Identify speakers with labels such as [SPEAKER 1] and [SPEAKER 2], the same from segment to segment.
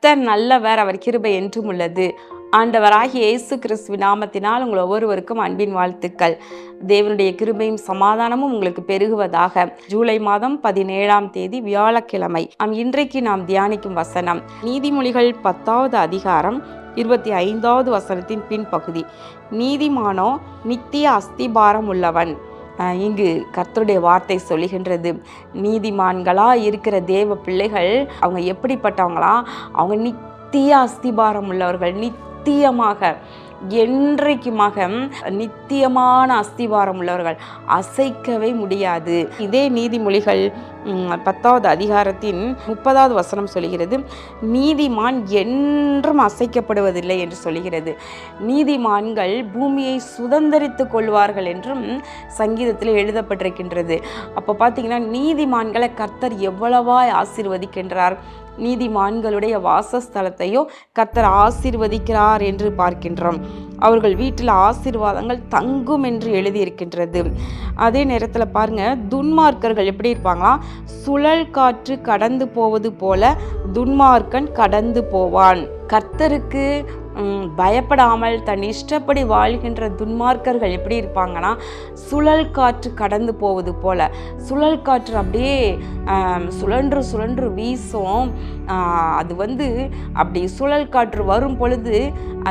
[SPEAKER 1] கர்த்தர் நல்லவர், அவர் கிருபை என்றும் உள்ளது. ஆண்டவராகிய இயேசு கிறிஸ்துவின் நாமத்தினால் உங்கள் ஒவ்வொருவருக்கும் அன்பின் வாழ்த்துக்கள். தேவனுடைய கிருபையும் சமாதானமும் உங்களுக்கு பெருகுவதாக. ஜூலை மாதம் 17ஆம் தேதி வியாழக்கிழமை. இன்றைக்கு நாம் தியானிக்கும் வசனம் நீதிமொழிகள் 10வது அதிகாரம் 25வது வசனத்தின் பின்பகுதி. நீதிமானோ நித்திய அஸ்திபாரம் உள்ளவன். இங்கு கர்த்தருடைய வார்த்தை சொல்லுகின்றது, நீதிமான்களா இருக்கிற தேவ பிள்ளைகள் அவங்க எப்படிப்பட்டவங்களா? அவங்க நித்திய அஸ்திபாரம் உள்ளவர்கள், நித்தியமாக என்றைக்குமாக நித்தியமான அஸ்திவாரம் உள்ளவர்கள், அசைக்கவே முடியாது. இதே நீதிமொழிகள் 10வது அதிகாரத்தின் 30வது வசனம் சொல்கிறது, நீதிமான் என்றும் அசைக்கப்படுவதில்லை என்று சொல்கிறது. நீதிமான்கள் பூமியை சுதந்தரித்து கொள்வார்கள் என்றும் சங்கீதத்தில் எழுதப்பட்டிருக்கின்றது. அப்போ பார்த்தீங்கன்னா நீதிமான்களை கர்த்தர் எவ்வளவாய் ஆசீர்வதிக்கின்றார். நீதிமான்களுடைய வாசஸ்தலத்தையோ கர்த்தர் ஆசீர்வதிக்கிறார் என்று பார்க்கின்றோம். அவர்கள் வீட்டில் ஆசீர்வாதங்கள் தங்கும் என்று எழுதியிருக்கின்றது. அதே நேரத்தில் பாருங்க, துன்மார்க்கர்கள் எப்படி இருப்பாங்களா? சுழல் காற்று கடந்து போவது போல துன்மார்க்கன் கடந்து போவான். கர்த்தருக்கு பயப்படாமல் தன் இஷ்டப்படி வாழ்கின்ற துன்மார்க்கர்கள் எப்படி இருப்பாங்கன்னா, சுழல் காற்று கடந்து போவது போல. சுழல் காற்று அப்படியே சுழன்று சுழன்று வீசும். அது அப்படி சுழல் காற்று வரும் பொழுது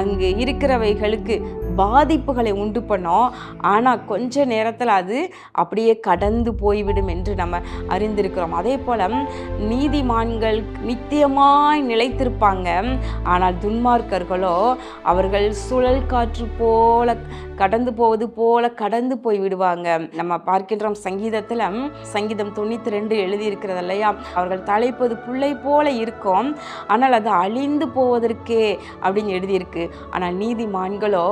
[SPEAKER 1] அங்கு இருக்கிறவைகளுக்கு பாதிப்புகளை உண்டு பண்ணோம். ஆனால் கொஞ்ச நேரத்தில் அது அப்படியே கடந்து போய்விடும் என்று நம்ம அறிந்திருக்கிறோம். அதே போல் நீதிமான்கள் நித்தியமாய் நிலைத்திருப்பாங்க. ஆனால் துன்மார்க்கர்களோ அவர்கள் சுழல் காற்று போல கடந்து போவது போல கடந்து போய் விடுவாங்க. நம்ம பார்க்கின்றோம் சங்கீதத்தில், சங்கீதம் 92 எழுதியிருக்கிறது இல்லையா? அவர்கள் தலைப்பது புல்லை போல இருக்கும், ஆனால் அது அழிந்து போவதற்கே அப்படின்னு எழுதியிருக்கு. ஆனால் நீதிமான்களோ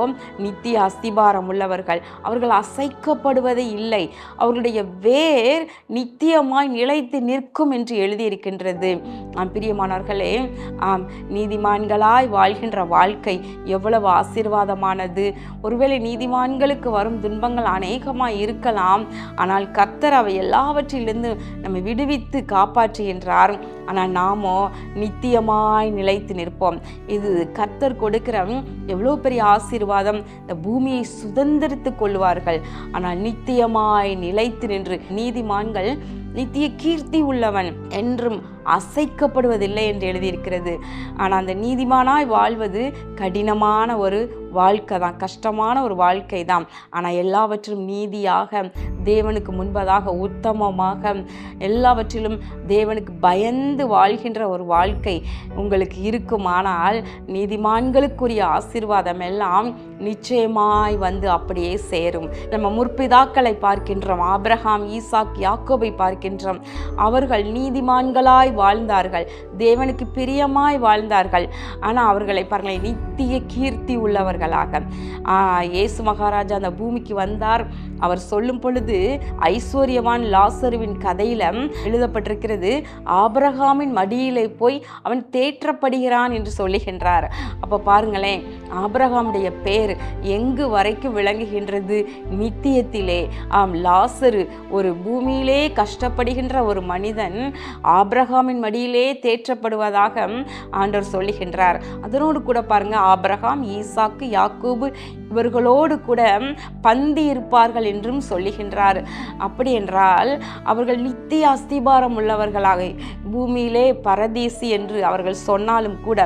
[SPEAKER 1] நித்திய அஸ்திபாரம் உள்ளவர்கள், அவர்கள் அசைக்கப்படுவதே இல்லை. அவர்களுடைய வேர் நித்தியமாய் நிலைத்து நிற்கும் என்று எழுதியிருக்கின்றது. பிரியமானவர்களே, நீதிமான்களாய் வாழ்கின்ற வாழ்க்கை எவ்வளவு ஆசீர்வாதமானது. ஒருவேளை நீதிமான்களுக்கு வரும் துன்பங்கள் அநேகமாய் இருக்கலாம், ஆனால் கர்த்தர் அவை எல்லாவற்றிலிருந்து நம்மை விடுவித்து காப்பாற்றுகின்றார். ஆனால் நாமோ நித்தியமாய் நிலைத்து நிற்போம். இது கர்த்தர் கொடுக்கிற எவ்வளோ பெரிய ஆசீர்வாதம். இந்த பூமியை சுதந்திரித்து கொள்வார்கள், ஆனால் நித்தியமாய் நிலைத்து நின்று நீதிமான்கள் நித்திய கீர்த்தி உள்ளவன் என்றும் அசைக்கப்படுவதில்லை என்று எழுதியிருக்கிறது. ஆனால் அந்த நீதிமானாய் வாழ்வது கடினமான ஒரு வாழ்க்கை தான், கஷ்டமான ஒரு வாழ்க்கை தான். ஆனால் எல்லாவற்றிலும் நீதியாக, தேவனுக்கு முன்பதாக உத்தமமாக, எல்லாவற்றிலும் தேவனுக்கு பயந்து வாழ்கின்ற ஒரு வாழ்க்கை உங்களுக்கு இருக்குமானால் நீதிமான்களுக்குரிய ஆசீர்வாதம் எல்லாம் நிச்சயமாய் அப்படியே சேரும். நம்ம முற்பிதாக்களை பார்க்கின்றோம், ஆபிரகாம், ஈசாக், யாக்கோபை பார்க்கின்றோம். அவர்கள் நீதிமான்களாய் வாழ்ந்தார்கள், தேவனுக்கு பிரியமாய் வாழ்ந்தார்கள். ஆனால் அவர்களை பாருங்கள், நித்திய கீர்த்தி உள்ளவர்களாக. இயேசு மகாராஜா அந்த பூமிக்கு வந்தார். அவர் சொல்லும் பொழுது ஐஸ்வர்யவான் லாசருவின் கதையில எழுதப்பட்டிருக்கிறது, ஆபிரகாமின் மடியிலே போய் அவன் தேற்றப்படுகிறான் என்று சொல்லுகின்றார். அப்போ பாருங்களேன், ஆபிரகாமுடைய பேர் எங்கு வரைக்கும் விளங்குகின்றது? நித்தியத்திலே. லாசரு ஒரு பூமியிலே கஷ்டப்படுகின்ற ஒரு மனிதன் ஆபிரகாமின் மடியிலே தேற்றப்படுவதாக ஆண்டவர் சொல்லுகின்றார். அதனோடு கூட பாருங்க, ஆபிரகாம், ஈசாக்கு, யாக்கோபு இவர்களோடு கூட பந்தி இருப்பார்கள் என்றும் சொல்லுகின்றார். அப்படி என்றால் அவர்கள் நித்திய அஸ்திபாரம் உள்ளவர்களாக, பூமியிலே பரதீசி என்று அவர்கள் சொன்னாலும் கூட,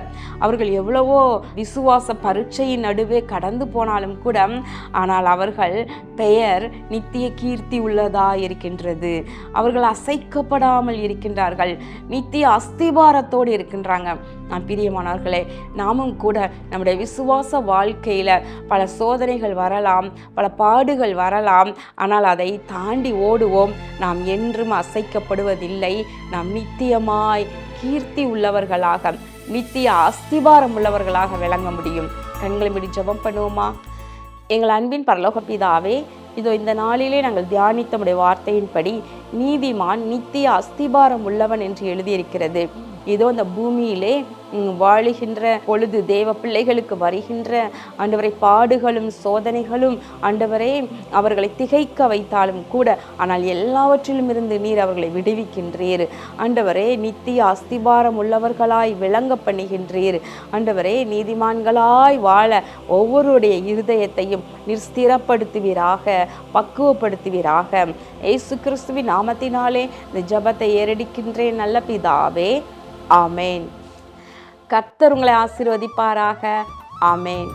[SPEAKER 1] அவர்கள் எவ்வளவோ விசுவாச பரீட்சையின் நடுவே கடந்து போனாலும் கூட, ஆனால் அவர்கள் பெயர் நித்திய கீர்த்தி உள்ளதா இருக்கின்றது. அவர்கள் அசைக்கப்படாமல் இருக்கின்றார்கள், நித்திய அஸ்திபாரத்தோடு இருக்கின்றாங்க. பிரியமானவர்களே, நாமும் கூட நம்முடைய விசுவாச வாழ்க்கையில பல சோதனைகள் வரலாம், பல பாடுகள் வரலாம், ஆனால் அதை தாண்டி ஓடுவோம். நாம் என்றும் அசைக்கப்படுவதில்லை. நாம் நித்தியமாய் கீர்த்தி உள்ளவர்களாக, நித்திய அஸ்திபாரம் உள்ளவர்களாக விளங்க முடியும். கண்களை மூடி ஜெபம் பண்ணுவோமா? எங்கள் அன்பின் பரலோக பிதாவே, இதோ இந்த நாளிலே நாங்கள் தியானித்த வார்த்தையின்படி நீதிமான் நித்திய அஸ்திபாரம் உள்ளவன் என்று எழுதியிருக்கிறது. இதோ இந்த பூமியிலே வாழுகின்ற பொழுது தேவ பிள்ளைகளுக்கு வருகின்ற ஆண்டவரை பாடுகளும் சோதனைகளும் ஆண்டவரே அவர்களை திகைக்க வைத்தாலும் கூட, ஆனால் எல்லாவற்றிலும் இருந்து நீர் அவர்களை விடுவிக்கின்றீர் ஆண்டவரே. நித்திய அஸ்திபாரம் உள்ளவர்களாய் விளங்க பண்ணுகின்றீர் ஆண்டவரே. நீதிமான்களாய் வாழ ஒவ்வொருடைய இருதயத்தையும் நீர் ஸ்திரப்படுத்துவீராக, பக்குவப்படுத்துவீராக. இயேசு கிறிஸ்துவின் நாமத்தினாலே இந்த ஜெபத்தை ஏறெடுக்கின்றேன் நல்ல பிதாவே, ஆமேன். கர்த்தர் உங்களை ஆசீர்வதிப்பாராக. ஆமேன்.